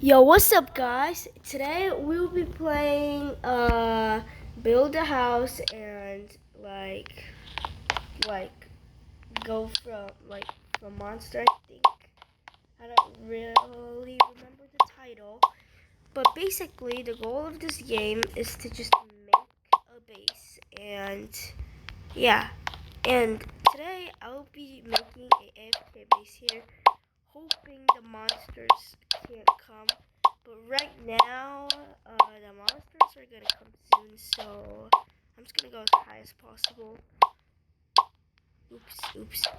Yo, what's up, guys? Today we'll be playing build a house and like go from monster. I think I don't really remember the title, but basically the goal of this game is to just make a base and yeah. And today I'll be making a AFK base here, hoping the monsters can't come. But right now, the monsters are gonna come soon, so I'm just gonna go as high as possible. Oops. So,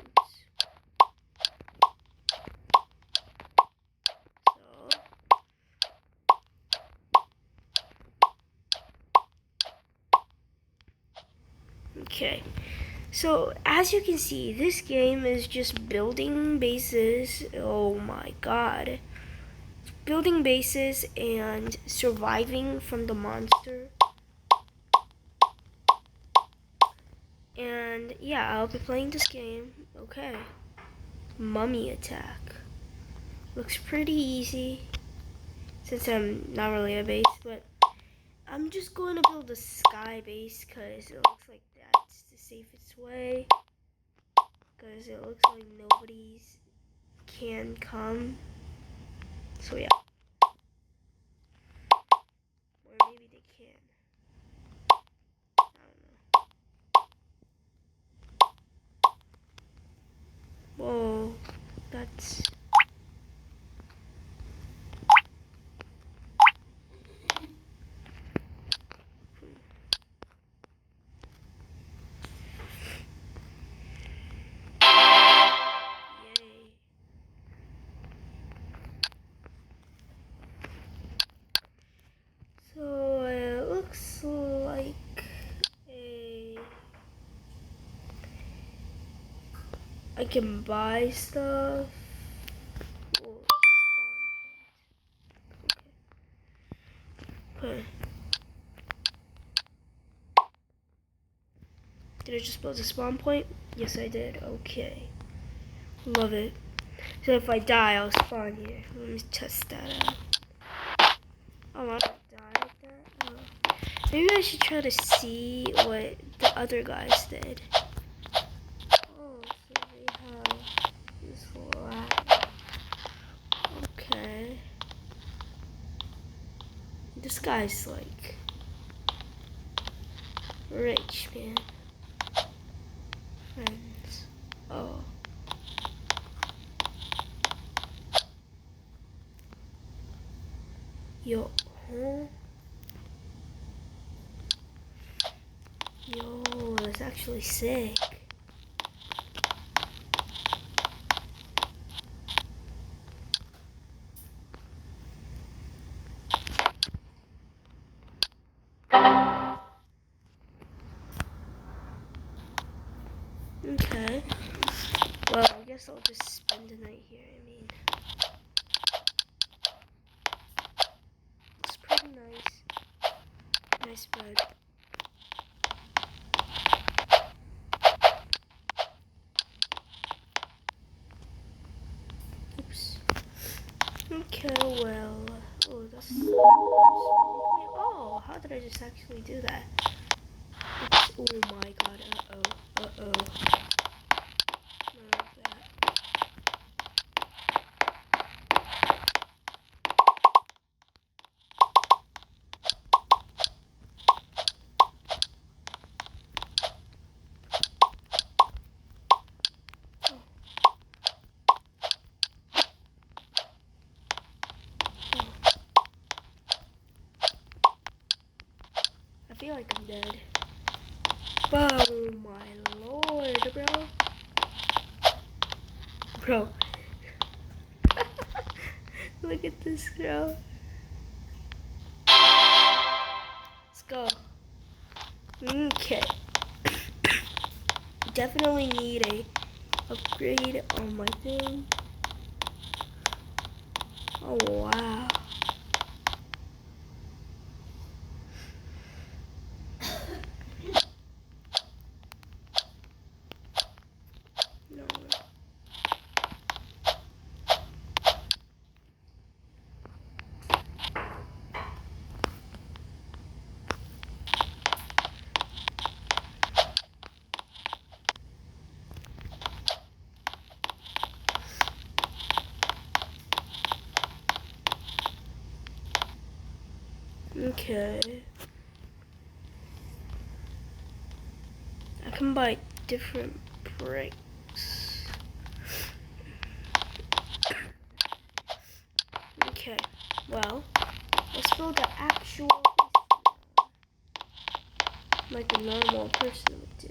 okay. So, as you can see, this game is just building bases. Oh my god. Building bases and surviving from the monster. And yeah, I'll be playing this game. Okay. Mummy attack. Looks pretty easy since I'm not really a base, but I'm just going to build a sky base because it looks like that's the safest way. Because it looks like nobody's can come. So yeah. Or maybe they can. I don't know. Whoa. That's... Yay. So it looks like I can buy stuff. Oh, okay. Did I just build a spawn point? Yes, I did. Okay. Love it. So if I die, I'll spawn here. Let me test that out. Oh, I don't die like that? Oh. Maybe I should try to see what the other guys did. Oh, so they have this ladder. Okay. This guy's like rich, man. Friends. Oh. Yo. Huh? Yo, that's actually sick. Okay. Well, I guess I'll just spend the night here. I mean, it's pretty nice. Nice bed. Oops. Okay, well. Oh, that's. Oh, how did I just actually do that? Oops. Oh my god. Uh oh. None of that. I feel like I'm dead. Oh my lord, bro. Bro. Look at this, bro. Let's go. Okay. Definitely need a upgrade on my thing. Oh wow. No. Okay. I can buy different bricks. Okay, well, let's build an actual piece like a normal person would do.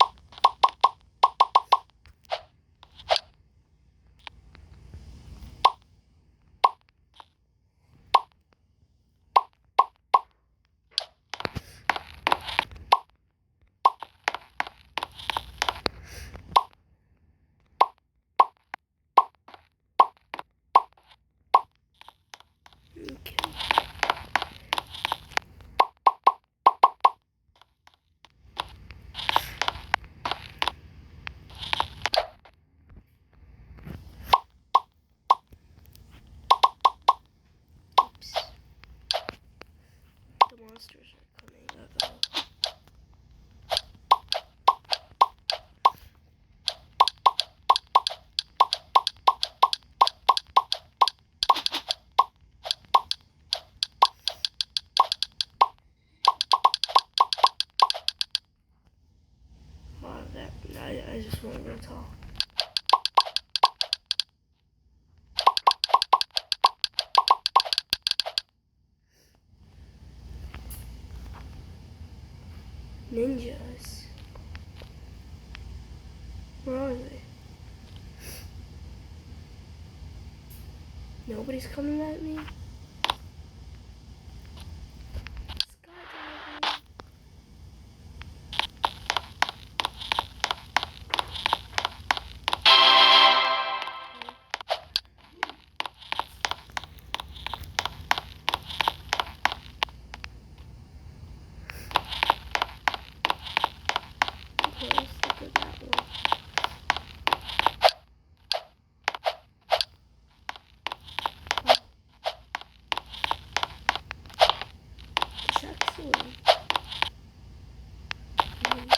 Okay. Oops. The monsters are coming. Uh-oh. Wow, I just want to go tall. Ninjas. Where are they? Nobody's coming at me? Skydiving. Okay, let's look at that one. It's actually really.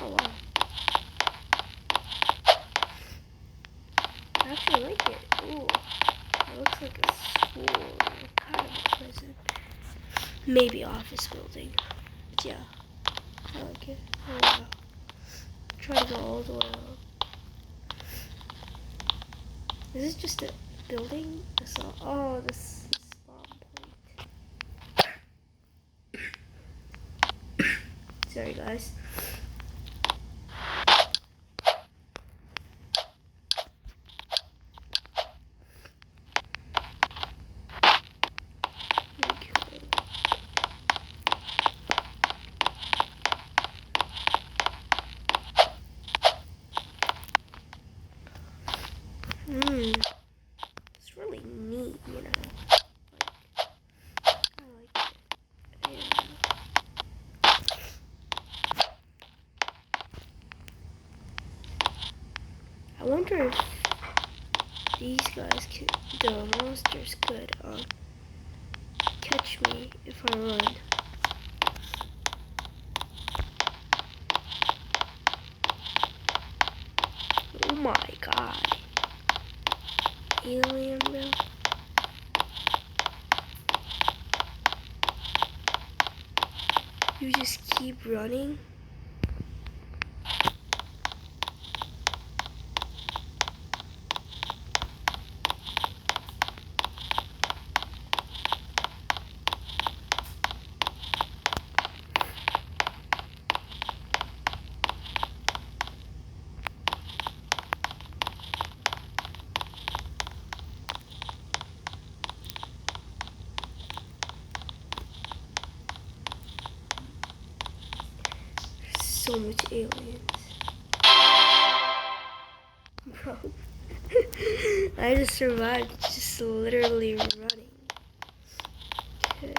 Oh wow. I actually like it. Ooh. It looks like a school. Kind of a prison. Maybe office building. But yeah. I like it. Oh wow. Try to go all the way up. Is this just a building? Oh, this is spawn point. Sorry guys. It's really neat, you know. I like it. Yeah. I wonder if these guys could, the monsters could catch me if I run. Oh my god. Alien, bro. You just keep running. So much aliens. Bro. I just survived just literally running. Okay.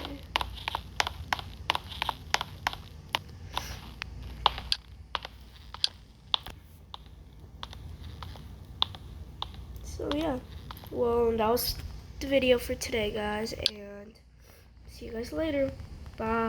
So yeah. Well, that was the video for today, guys, and see you guys later. Bye.